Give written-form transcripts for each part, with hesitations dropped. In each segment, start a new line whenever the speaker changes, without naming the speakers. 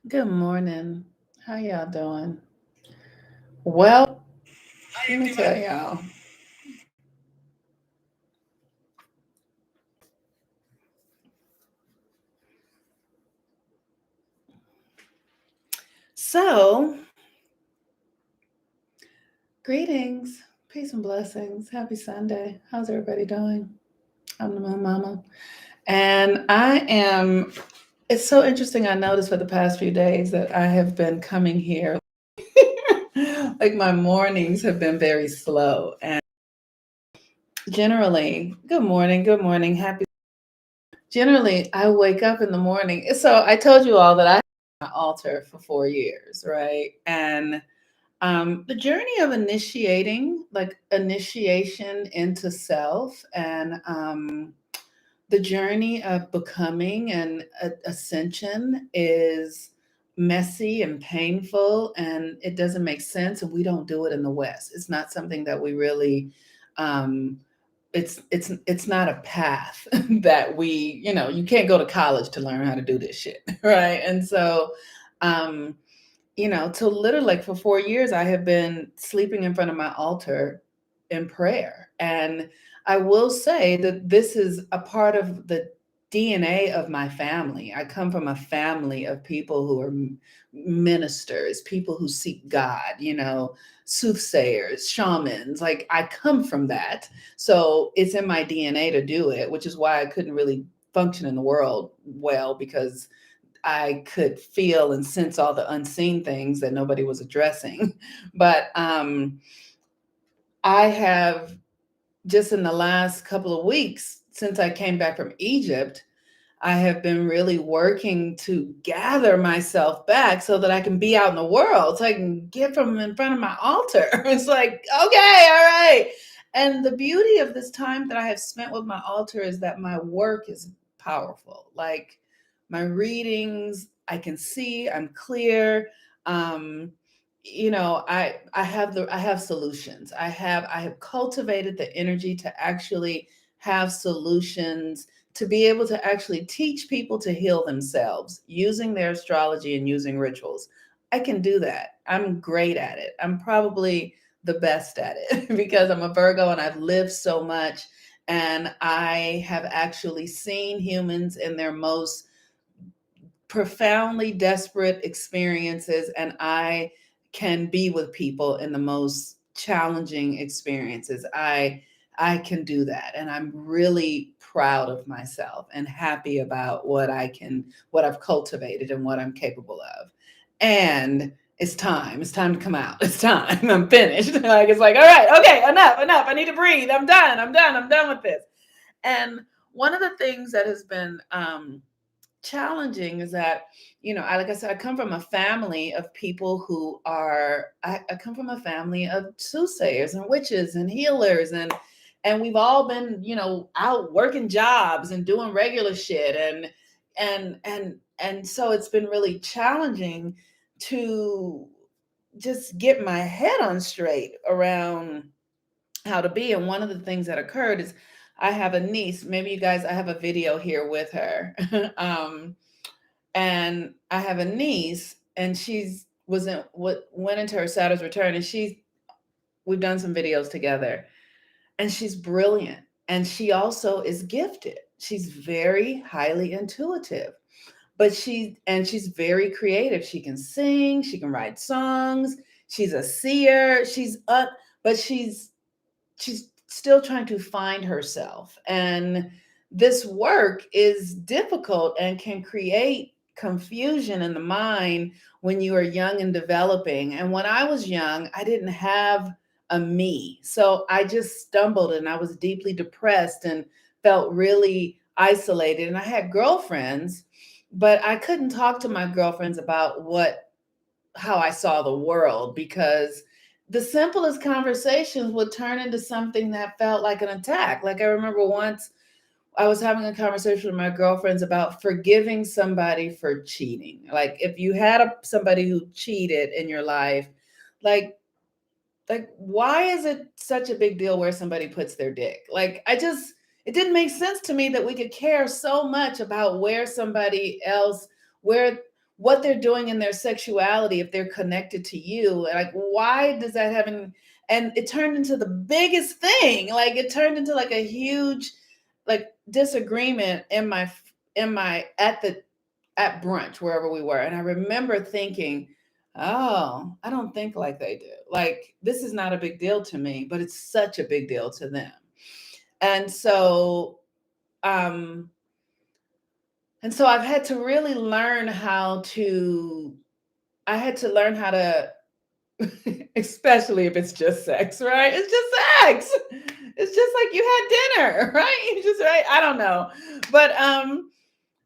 Good morning. How y'all doing? Well, let me tell y'all. So, greetings, peace and blessings. Happy Sunday. How's everybody doing? I'm the Moon Mama. And it's so interesting. I noticed for the past few days that I have been coming here, like my mornings have been very slow. And generally, good morning, happy. Generally, I wake up in the morning. So I told you all that I had my altar for 4 years, right? And the journey of initiation into self, and the journey of becoming and ascension is messy and painful, and it doesn't make sense. And we don't do it in the West. It's not something that we really. Um, it's not a path that you can't go to college to learn how to do this shit, right? And so um to literally, like, for 4 years I have been sleeping in front of my altar in prayer. And I will say that this is a part of the DNA of my family. I come from a family of people who are ministers, people who seek God, soothsayers, shamans. Like, I come from that. So it's in my DNA to do it, which is why I couldn't really function in the world well, because I could feel and sense all the unseen things that nobody was addressing. But I have, just in the last couple of weeks since I came back from Egypt, I have been really working to gather myself back so that I can be out in the world, so I can get from in front of my altar. It's like, okay, all right. And the beauty of this time that I have spent with my altar is that my work is powerful. Like, my readings, I can see, I'm clear. Um, I have solutions. I have cultivated the energy to actually have solutions, to be able to actually teach people to heal themselves using their astrology and using rituals. I can do that. I'm great at it. I'm probably the best at it because I'm a Virgo and I've lived so much, and I have actually seen humans in their most profoundly desperate experiences, and I can be with people in the most challenging experiences. I can do that, and I'm really proud of myself and happy about what I've cultivated and what I'm capable of. And it's time to come out. It's time. I'm finished. Like, it's like, all right, okay, enough. I need to breathe. I'm done with this. And one of the things that has been challenging is that, like I said, I come from a family of people who are I come from a family of soothsayers and witches and healers, and we've all been, out working jobs and doing regular shit, and so it's been really challenging to just get my head on straight around how to be. And one of the things that occurred is, I have a niece. Maybe you guys, I have a video here with her. And I have a niece, and she's was in what went into her Saturn's return, and we've done some videos together, and she's brilliant, and she also is gifted. She's very highly intuitive, but she's very creative. She can sing, she can write songs, she's a seer, but she's still trying to find herself. And this work is difficult and can create confusion in the mind when you are young and developing. And when I was young, I didn't have a me. So I just stumbled, and I was deeply depressed and felt really isolated. And I had girlfriends, but I couldn't talk to my girlfriends about how I saw the world, because the simplest conversations would turn into something that felt like an attack. Like, I remember once I was having a conversation with my girlfriends about forgiving somebody for cheating. Like, if you had somebody who cheated in your life, like why is it such a big deal where somebody puts their dick? Like, it didn't make sense to me that we could care so much about where somebody else, where what they're doing in their sexuality, if they're connected to you. Like, why does that happen? And it turned into the biggest thing. Like, it turned into like a huge, like, disagreement in my at brunch, wherever we were. And I remember thinking, oh, I don't think like they do. Like, this is not a big deal to me, but it's such a big deal to them. And so, um, I've had to really learn how to, I had to learn how to, especially if it's just sex, right? It's just sex. It's just like you had dinner, right? You just, right? I don't know. But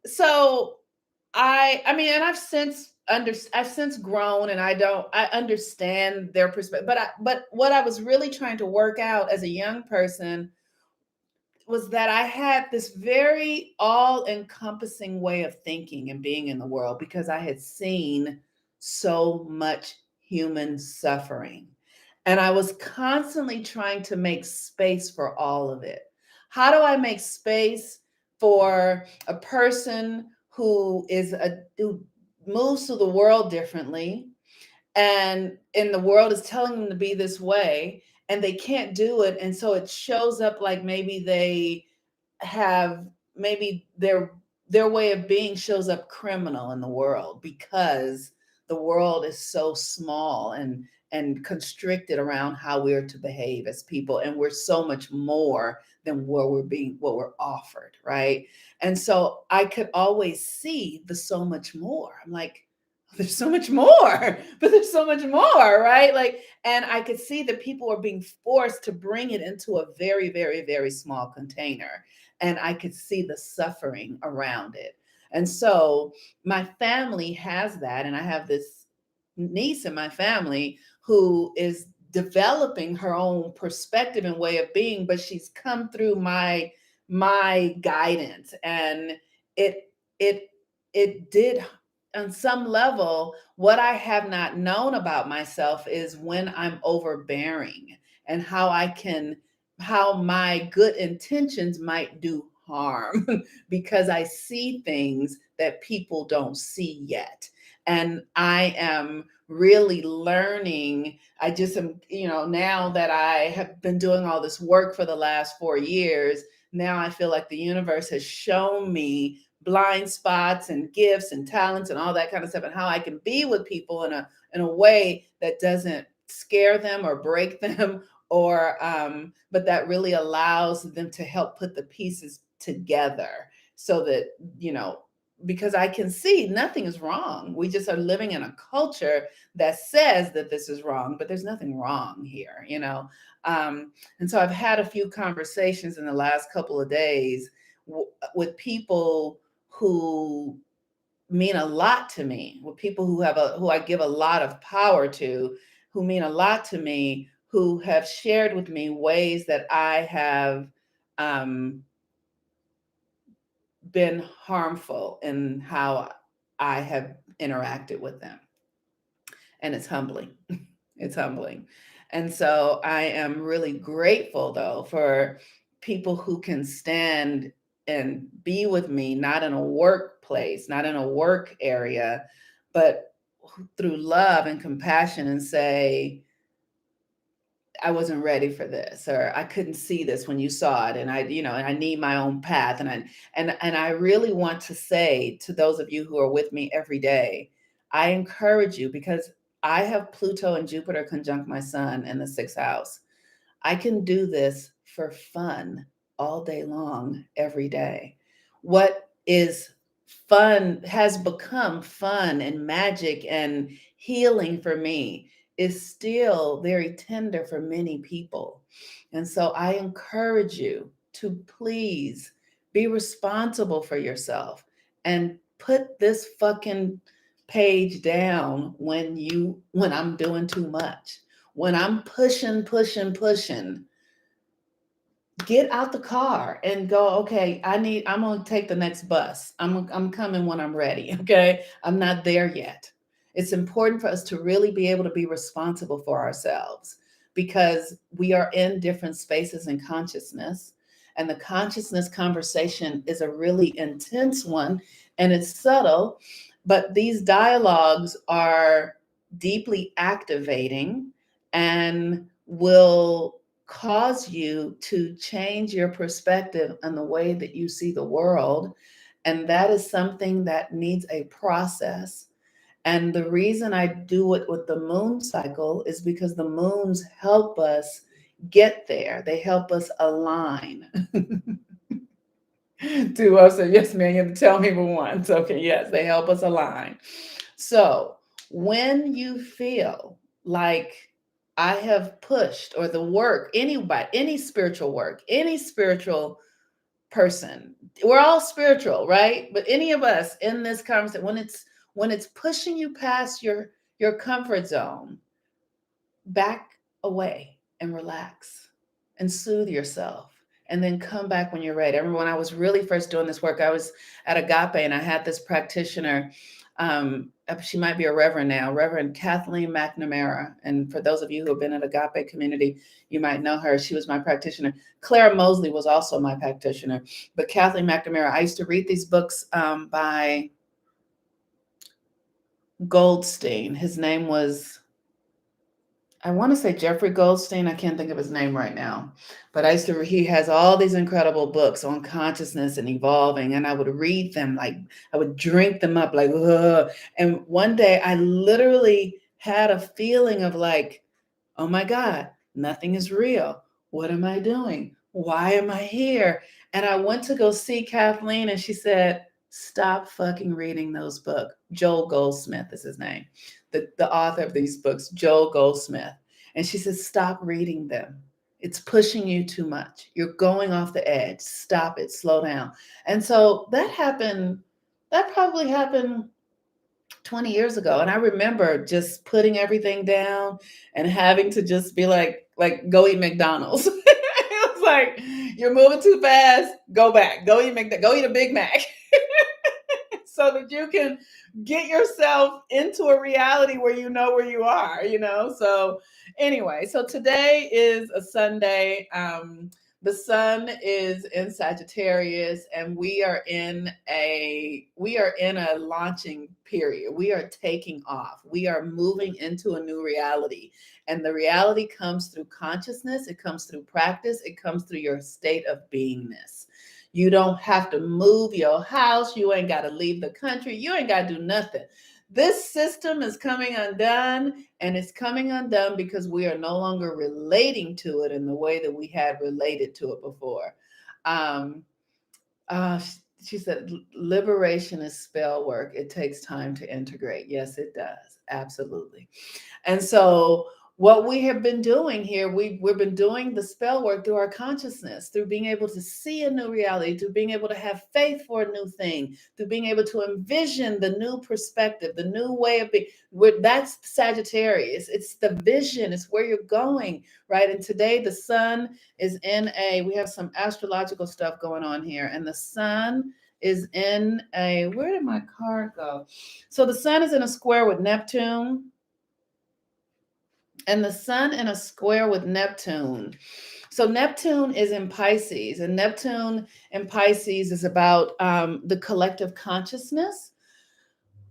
so I mean, and I've since grown, and I understand their perspective. But what I was really trying to work out as a young person was that I had this very all encompassing way of thinking and being in the world, because I had seen so much human suffering. And I was constantly trying to make space for all of it. How do I make space for a person who moves through the world differently, and the world is telling them to be this way, and they can't do it, and so it shows up like maybe they have, maybe their way of being shows up criminal in the world, because the world is so small and constricted around how we're to behave as people, and we're so much more than what we're offered, right? And so I could always see the so much more. I'm like, there's so much more, but there's so much more, right? Like, and I could see that people are being forced to bring it into a very, very, very small container, and I could see the suffering around it. And so my family has that, and I have this niece in my family who is developing her own perspective and way of being, but she's come through my guidance, and it it it did, on some level. What I have not known about myself is when I'm overbearing, and how my good intentions might do harm because I see things that people don't see yet. And I am really learning. I just am, now that I have been doing all this work for the last 4 years, now I feel like the universe has shown me blind spots and gifts and talents and all that kind of stuff, and how I can be with people in a way that doesn't scare them or break them, or but that really allows them to help put the pieces together, so that, because I can see nothing is wrong. We just are living in a culture that says that this is wrong, but there's nothing wrong here. And so I've had a few conversations in the last couple of days with people who mean a lot to me, with people who I give a lot of power to, who mean a lot to me, who have shared with me ways that I have um, been harmful in how I have interacted with them. And it's humbling. It's humbling. And so I am really grateful, though, for people who can stand and be with me, not in a workplace, not in a work area, but through love and compassion, and say, I wasn't ready for this, or I couldn't see this when you saw it, and and I need my own path. And I really want to say to those of you who are with me every day, I encourage you, because I have Pluto and Jupiter conjunct my sun in the sixth house. I can do this for fun all day long, every day. What is fun, has become fun and magic and healing for me, is still very tender for many people. And so I encourage you to please be responsible for yourself, and put this fucking page down when I'm doing too much. When I'm pushing, pushing, pushing, get out the car and go, okay, I'm going to take the next bus. I'm coming when I'm ready. Okay. I'm not there yet. It's important for us to really be able to be responsible for ourselves, because we are in different spaces in consciousness. And the consciousness conversation is a really intense one, and it's subtle, but these dialogues are deeply activating and will cause you to change your perspective on the way that you see the world. And that is something that needs a process. And the reason I do it with the moon cycle is because the moons help us get there. They help us align. To us, yes, man, you have to tell me once. Okay, yes, they help us align. So when you feel like I have pushed, or the work, anybody, any spiritual work, any spiritual person, we're all spiritual, right? But any of us in this conversation, when it's pushing you past your comfort zone, back away and relax and soothe yourself, and then come back when you're ready. I remember when I was really first doing this work, I was at Agape, and I had this practitioner. She might be a reverend now, Reverend Kathleen McNamara. And for those of you who have been at Agape community, you might know her. She was my practitioner. Clara Mosley was also my practitioner. But Kathleen McNamara, I used to read these books by Goldstein. His name was, I want to say Jeffrey Goldstein. I can't think of his name right now, but he has all these incredible books on consciousness and evolving. And I would read them, like I would drink them up like, ugh. And one day I literally had a feeling of like, oh my God, nothing is real. What am I doing? Why am I here? And I went to go see Kathleen, and she said, stop fucking reading those books. Joel Goldsmith is his name, the author of these books, Joel Goldsmith. And she said, stop reading them. It's pushing you too much. You're going off the edge. Stop it. Slow down. And so that probably happened 20 years ago. And I remember just putting everything down and having to just be like go eat McDonald's. It was like, you're moving too fast, go back, go eat a Big Mac. So that you can get yourself into a reality where you know where you are, you know? So anyway, so today is a Sunday. The sun is in Sagittarius, and we are in a launching period. We are taking off. We are moving into a new reality. And the reality comes through consciousness, it comes through practice, it comes through your state of beingness. You don't have to move your house. You ain't got to leave the country. You ain't got to do nothing. This system is coming undone, and it's coming undone because we are no longer relating to it in the way that we had related to it before. Um, uh, she said, liberation is spell work. It takes time to integrate. Yes, it does. Absolutely. And so what we have been doing here, we've been doing the spell work through our consciousness, through being able to see a new reality, through being able to have faith for a new thing, through being able to envision the new perspective, the new way of being. That's Sagittarius. It's the vision. It's where you're going, right? And today the sun is we have some astrological stuff going on here, and the sun is in where did my card go? So the sun is in a square with Neptune, and the sun in a square with Neptune. So Neptune is in Pisces, and Neptune in Pisces is about the collective consciousness,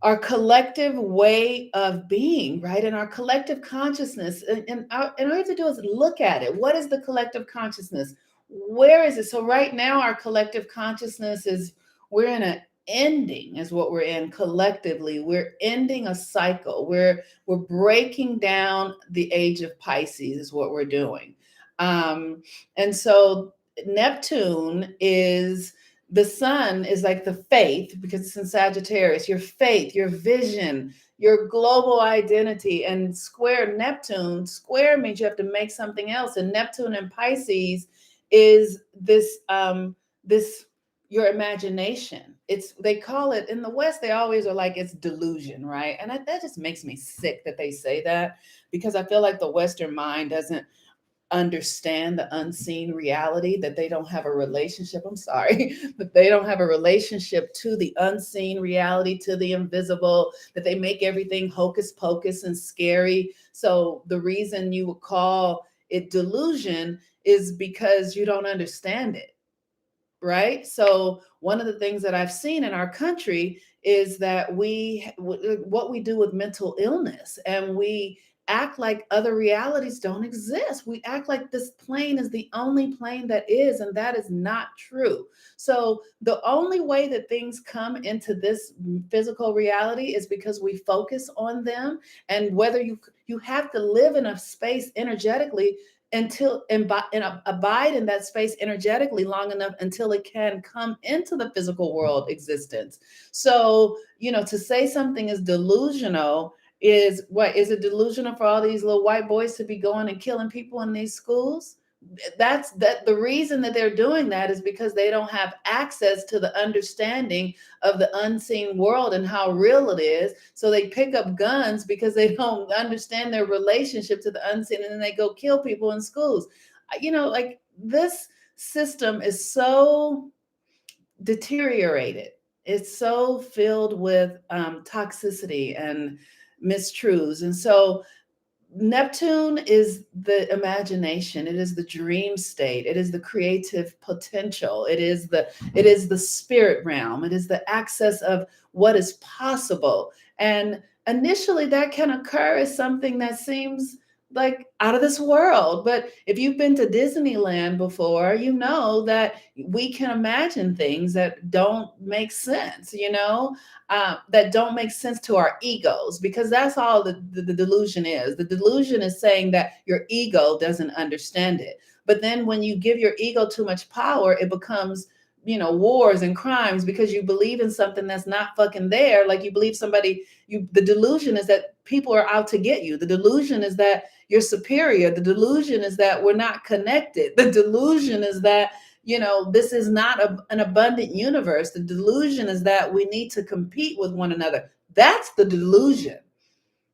our collective way of being, right? And our collective consciousness. And all you have to do is look at it. What is the collective consciousness? Where is it? So right now, our collective consciousness is, we're in an ending, is what we're in collectively. We're ending a cycle. We're breaking down the age of Pisces is what we're doing. And so Neptune is, the sun is like the faith, because it's in Sagittarius, your faith, your vision, your global identity. And square means you have to make something else. And Neptune in Pisces is this your imagination. They call it in the West, they always are like, it's delusion, right? And that just makes me sick that they say that, because I feel like the Western mind doesn't understand the unseen reality, that they don't have a relationship. I'm sorry, but they don't have a relationship to the unseen reality, to the invisible, that they make everything hocus pocus and scary. So the reason you would call it delusion is because you don't understand it. right? So one of the things that I've seen in our country is that what we do with mental illness, and we act like other realities don't exist. We act like this plane is the only plane that is, and that is not true. So the only way that things come into this physical reality is because we focus on them. And whether you have to live in a space energetically and abide in that space energetically long enough until it can come into the physical world existence. So, to say something is delusional is it delusional for all these little white boys to be going and killing people in these schools? That's that the reason that they're doing that is because they don't have access to the understanding of the unseen world and how real it is. So they pick up guns because they don't understand their relationship to the unseen, and then they go kill people in schools. Like, this system is so deteriorated. It's so filled with toxicity and mistruths. And so Neptune is the imagination. It is the dream state. It is the creative potential. It is the spirit realm. It is the access of what is possible. And initially that can occur as something that seems like out of this world. But if you've been to Disneyland before, you know that we can imagine things that don't make sense, that don't make sense to our egos, because that's all the delusion is. The delusion is saying that your ego doesn't understand it. But then when you give your ego too much power, it becomes, wars and crimes, because you believe in something that's not fucking there. Like, you believe the delusion is that people are out to get you. The delusion is that you're superior. The delusion is that we're not connected. The delusion is that this is not an abundant universe. The delusion is that we need to compete with one another. That's the delusion.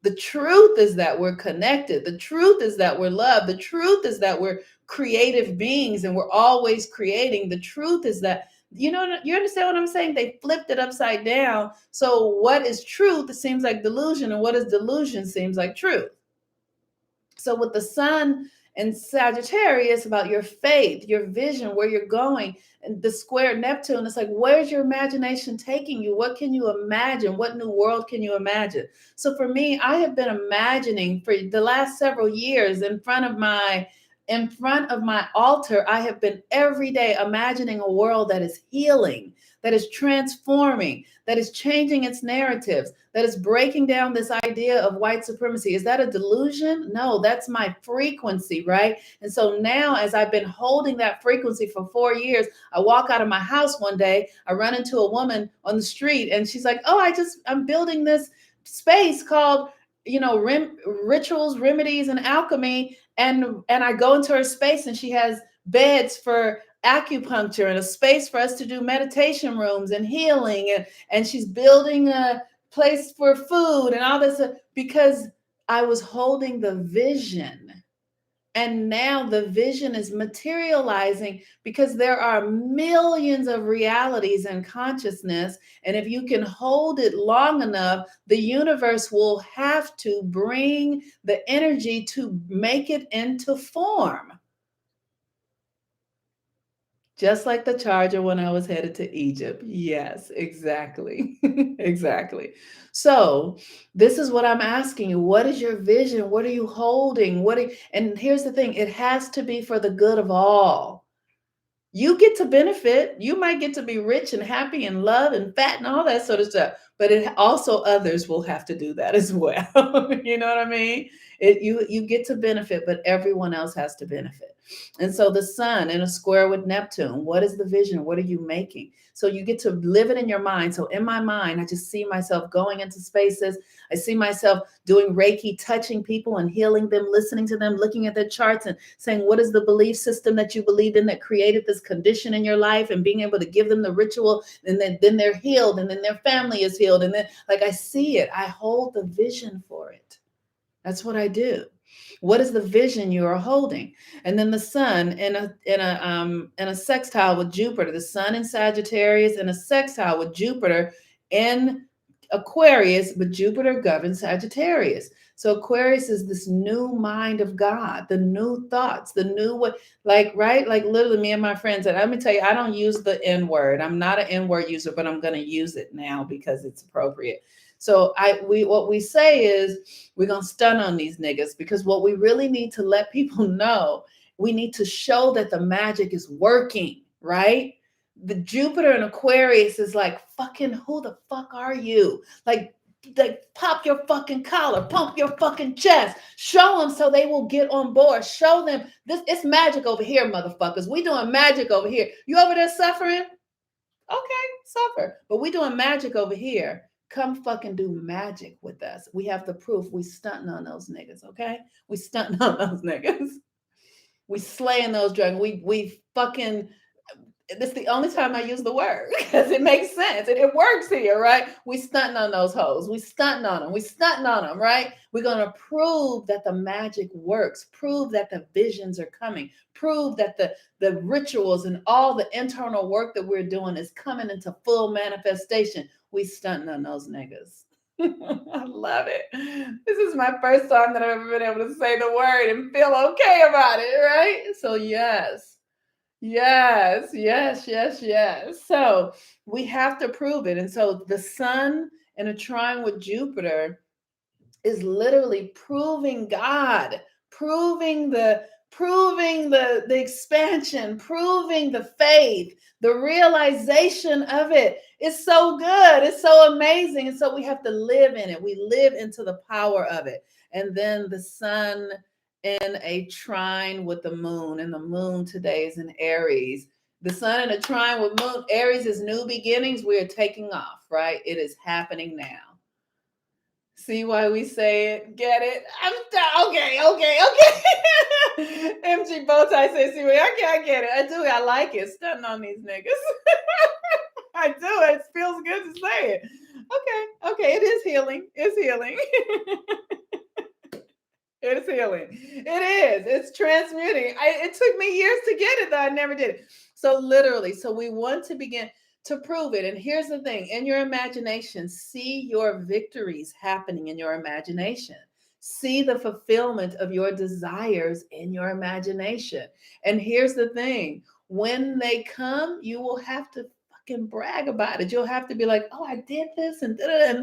The truth is that we're connected. The truth is that we're loved. The truth is that we're creative beings and we're always creating. The truth is that, you understand what I'm saying? They flipped it upside down. So what is truth? It seems like delusion, and what is delusion seems like truth. So with the sun and Sagittarius, about your faith, your vision, where you're going, and the square Neptune, it's like, where's your imagination taking you? What can you imagine? What new world can you imagine? So for me, I have been imagining for the last several years in front of my altar. I have been every day imagining a world that is healing, that is transforming, that is changing its narratives, that is breaking down this idea of white supremacy. Is that a delusion? No, that's my frequency, right? And so now, as I've been holding that frequency for 4 years, I walk out of my house one day, I run into a woman on the street, and she's like, "Oh, I'm building this space called, rituals, remedies, and alchemy." And I go into her space, and she has beds for acupuncture and a space for us to do meditation rooms and healing, and she's building a place for food and all this, because I was holding the vision. And now the vision is materializing, because there are millions of realities and consciousness. And if you can hold it long enough, the universe will have to bring the energy to make it into form. Just like the charger when I was headed to Egypt. Yes, exactly. Exactly. So, this is what I'm asking you. What is your vision? What are you holding? And here's the thing, it has to be for the good of all. You get to benefit. You might get to be rich and happy and love and fat and all that sort of stuff. But it also, others will have to do that as well. You know what I mean? You get to benefit, but everyone else has to benefit. And so the sun in a square with Neptune, what is the vision? What are you making? So you get to live it in your mind. So in my mind, I just see myself going into spaces. I see myself doing Reiki, touching people and healing them, listening to them, looking at their charts and saying, what is the belief system that you believed in that created this condition in your life, and being able to give them the ritual, and then they're healed, and then their family is healed. And then, like, I see it, I hold the vision for it. That's what I do. What is the vision you are holding? And then the sun in a sextile with Jupiter, the sun in Sagittarius and a sextile with Jupiter in Aquarius, but Jupiter governs Sagittarius. So Aquarius is this new mind of God, the new thoughts, the new what, like, right? Like literally me and my friends, and let me tell you, I don't use the N word. I'm not an N word user, but I'm gonna use it now because it's appropriate. So what we say is we're gonna stun on these niggas, because what we really need to let people know, we need to show that the magic is working, right? The Jupiter in Aquarius is like, fucking, who the fuck are you? Like pop your fucking collar, pump your fucking chest, show them so they will get on board. Show them this, it's magic over here, motherfuckers. We doing magic over here. You over there suffering? Okay, suffer. But we doing magic over here. Come fucking do magic with us. We have the proof. We stunting on those niggas, okay? We stunting on those niggas. We slaying those dragons. We fucking, this is the only time I use the word because it makes sense and it works here, right? We stunting on those hoes. We stunting on them. We stunting on them, right? We're going to prove that the magic works, prove that the visions are coming, prove that the rituals and all the internal work that we're doing is coming into full manifestation. We stunting on those niggas. I love it. This is my first time that I've ever been able to say the word and feel okay about it, right? So yes. Yes, yes, yes, yes. So we have to prove it. And so the sun in a trine with Jupiter is literally proving God, proving the expansion, proving the faith, the realization of it. It's so good. It's so amazing. And so we have to live in it. We live into the power of it. And then the sun in a trine with the moon, and the moon today is in Aries. The sun in a trine with moon, Aries is new beginnings. We are taking off, right? It is happening now. See why we say it? Get it? Okay. MG Bowtie says, see, I get it. I do. I like it. Stunting on these niggas. I do. It feels good to say it. Okay. It is healing. It's healing. It's healing. It is. It's transmuting. It took me years to get it, though. I never did it. So literally, so we want to begin to prove it. And here's the thing: in your imagination, see your victories happening in your imagination. See the fulfillment of your desires in your imagination. And here's the thing: when they come, you will have to fucking brag about it. You'll have to be like, oh, I did this and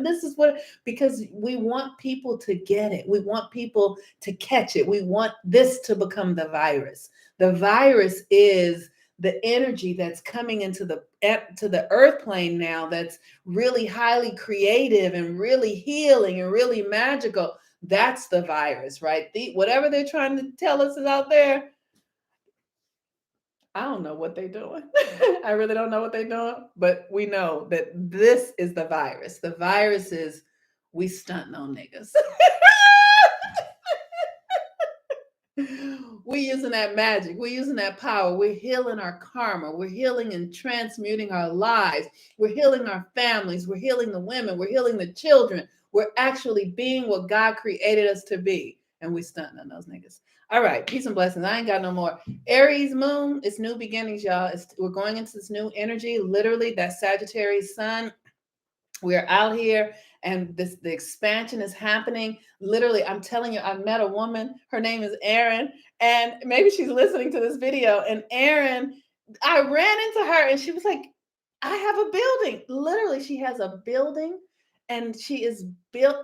this is what, because we want people to get it. We want people to catch it. We want this to become the virus. The virus is the energy that's coming into the earth plane now, that's really highly creative and really healing and really magical. That's the virus, right? Whatever they're trying to tell us is out there, I don't know what they're doing. I really don't know what they're doing, but we know that this is the virus. The virus is we stunting on niggas. We're using that magic. We're using that power. We're healing our karma. We're healing and transmuting our lives. We're healing our families. We're healing the women. We're healing the children. We're actually being what God created us to be. And we stunting on those niggas. All right. Peace and blessings. I ain't got no more. Aries moon, it's new beginnings, y'all. We're going into this new energy. Literally, that Sagittarius sun. We're out here and the expansion is happening. Literally, I'm telling you, I met a woman. Her name is Erin, and maybe she's listening to this video. And Erin, I ran into her and she was like, I have a building. Literally, she has a building and she is built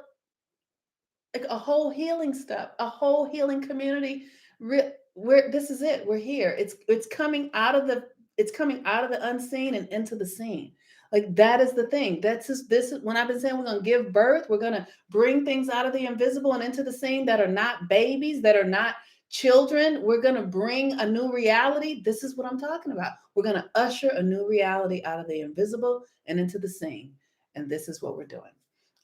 like a whole healing stuff, a whole healing community. This is it. We're here. It's coming out of the unseen and into the seen. Like that is the thing. That's just this is when I've been saying we're gonna give birth, we're gonna bring things out of the invisible and into the seen that are not babies, that are not children. We're gonna bring a new reality. This is what I'm talking about. We're gonna usher a new reality out of the invisible and into the seen. And this is what we're doing.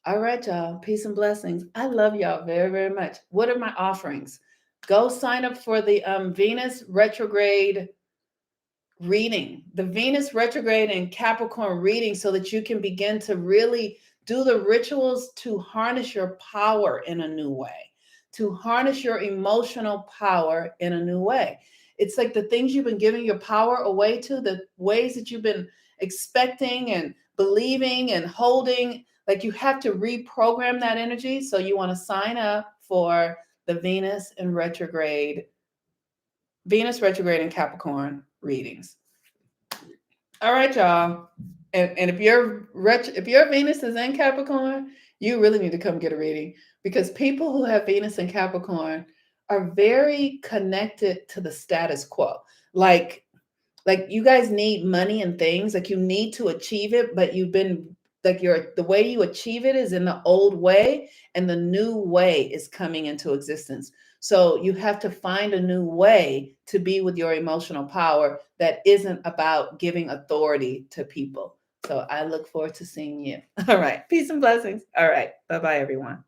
All right, y'all. Peace and blessings. I love y'all very, very much. What are my offerings? Go sign up for the Venus retrograde reading, the Venus retrograde and Capricorn reading, so that you can begin to really do the rituals to harness your power in a new way, to harness your emotional power in a new way. It's like the things you've been giving your power away to, the ways that you've been expecting and believing and holding, like you have to reprogram that energy. So you want to sign up for the Venus retrograde in Capricorn readings. All right, y'all. And if your Venus is in Capricorn, you really need to come get a reading, because people who have Venus in Capricorn are very connected to the status quo. Like you guys need money and things, like you need to achieve it, but you've been like the way you achieve it is in the old way, and the new way is coming into existence. So you have to find a new way to be with your emotional power that isn't about giving authority to people. So I look forward to seeing you. All right, peace and blessings. All right, bye bye everyone.